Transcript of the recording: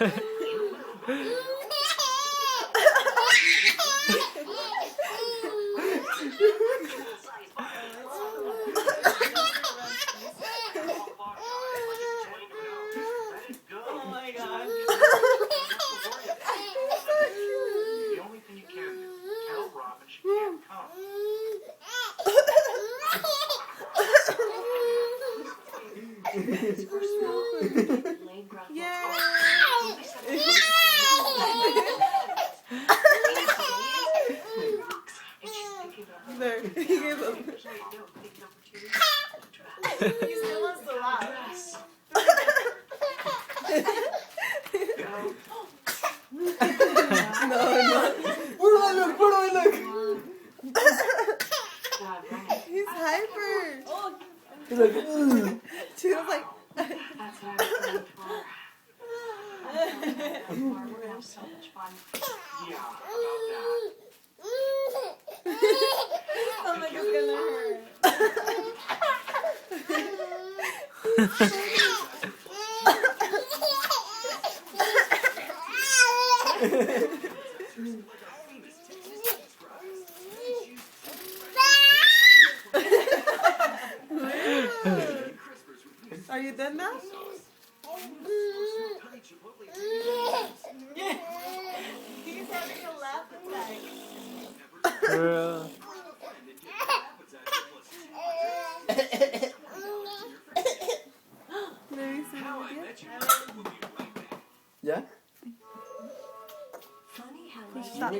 Oh my god. The only thing you can do, tell Robin she can't come. There, he gave up. He still wants to laugh. No. Where do I look? He's hyper. Oh, He's like, she was like, That's what I was going for. We're gonna have so much fun. Yeah, about that. stomach is gonna hurt. are you done now? He's having a laugh attack. Girl. Let me see it again. Yeah? Funny how Stop.